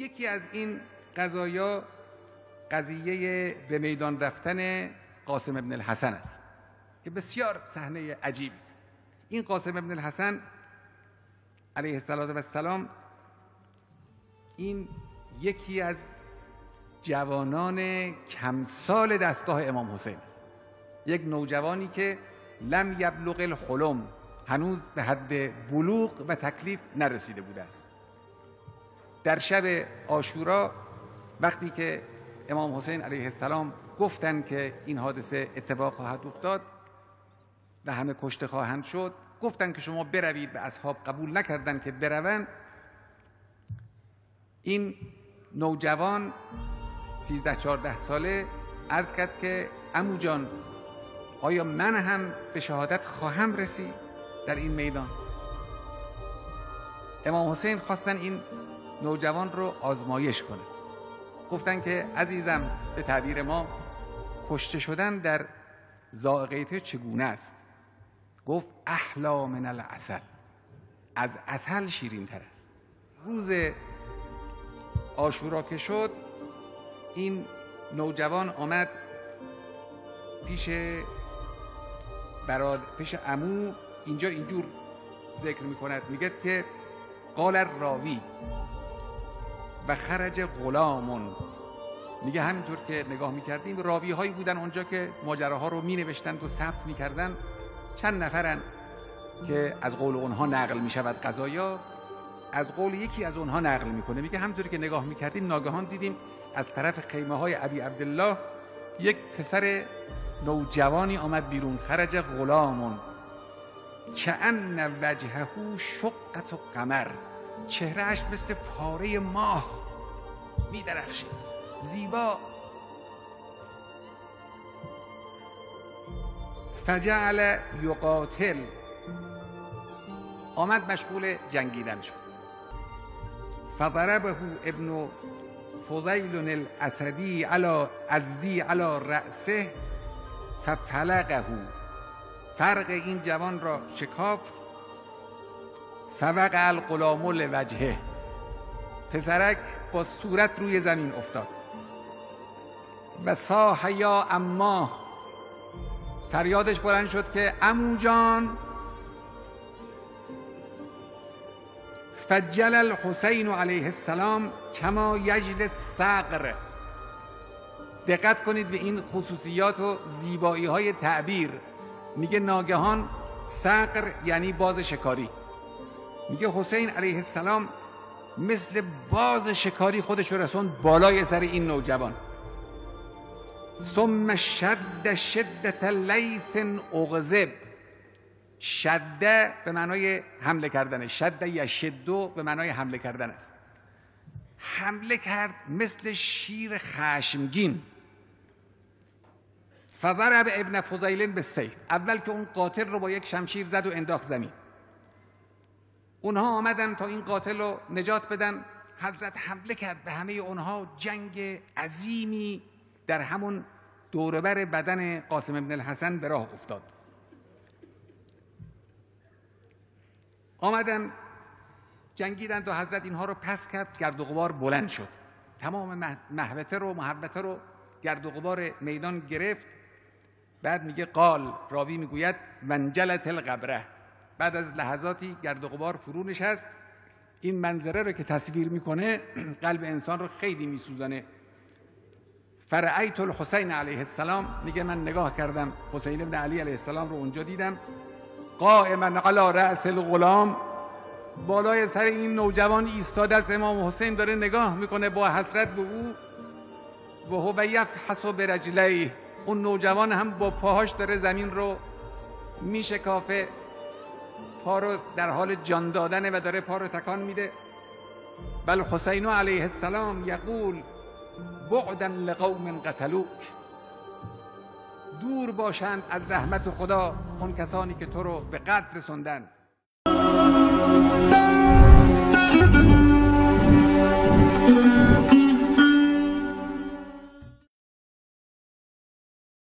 یکی از این قضایا قضیه به میدان رفتن قاسم ابن الحسن است که بسیار صحنه عجیبی است. این قاسم ابن الحسن علیه السلام این یکی از جوانان کمسال دستگاه امام حسین است، یک نوجوانی که لم یبلغ الحلم، هنوز به حد بلوغ و تکلیف نرسیده بوده است. در شب عاشورا وقتی که امام حسین علیه السلام گفتند که این حادثه اتفاق خواهد افتاد و همه کشته خواهند شد، گفتند که شما بروید و اصحاب قبول نکردند که بروند. این نوجوان 13-14 ساله عرض کرد که عمو جان، آیا من هم به شهادت خواهم رسید در این میدان؟ امام حسین خواستن این نوجوان رو آزمایش کنه. گفتن که عزیزم، به تعبیر ما کشته شدن در ذائقه چگونه است؟ گفت احلا من العسل، از عسل شیرین تر است. روز عاشورا که شد، این نوجوان آمد پیش عمو. اینجا اینجور ذکر میکند، میگه که قال الراوی و خرج غلامون. میگه همینطور که نگاه میکردیم راوی هایی بودن اونجا که ماجراها رو مینوشتند و ثبت میکردن. چند نفرن که از قول اونها نقل میشود قضایا، از قول یکی از اونها نقل میکنه. میگه همینطور که نگاه میکردیم ناگهان دیدیم از طرف خیمه های ابی عبدالله یک پسر نوجوانی آمد بیرون. خرج غلامون کأن وجهه شقة قمر، چهرهش مثل پاره ماه میدرخشید، زیبا. فجعل یقاتل، آمد مشغول جنگیدن شد. فضربه ابن فضیل الاسدی علی رأسه ففلقه، فرق این جوان را شکافت. فوقع الغلام لوجهه، پسرک با صورت روی زمین افتاد. و صاح یا اماه، فریادش بلند شد که عمو جان. فجل الحسین علیه السلام کما یجل الصقر. دقت کنید به این خصوصیات و زیبایی های تعبیر. میگه ناگهان صقر یعنی باز شکاری. میگه حسین علیه السلام مثل باز شکاری خودش رو رسوند بالای سر این نوجوان. ثم شد شدت لیث اغضب. شده به معنای حمله کردن، شده یشدو به معنای حمله کردن است. حمله کرد مثل شیر خشمگین. فضرب ابن فضیل بالسیف، اول که اون قاتل رو با یک شمشیر زد و انداخت زمین. اونها آمدن تا این قاتل رو نجات بدن. حضرت حمله کرد به همه اونها. جنگ عظیمی در همون دوربر بدن قاسم ابن الحسن به راه افتاد. آمدن جنگیدند و حضرت اینها رو پس کرد. گرد و غبار بلند شد، تمام محوطه رو گرد و غبار میدان گرفت. بعد میگه قال، راوی میگوید وانجلت القبره، بعد از لحظاتی گرد و غبار فرو نشست. این منظره رو که تصویر میکنه قلب انسان رو خیلی میسوزانه. فرأیت الحسین علیه السلام، میگه من نگاه کردم حسین ابن علی علیه السلام رو اونجا دیدم. قائما علی رأس الغلام، بالای سر این نوجوان ایستاده است. امام حسین داره نگاه میکنه با حسرت به او. و هو یفحص برجلیه، اون نوجوان هم با پاهاش داره زمین رو میشکافه، پا رو در حال جان دادنه و داره پا رو تکان میده. بل حسین علیه السلام یقول بعدا لقوم قتلوک، دور باشند از رحمت خدا اون کسانی که تو رو به قتل رسوندن.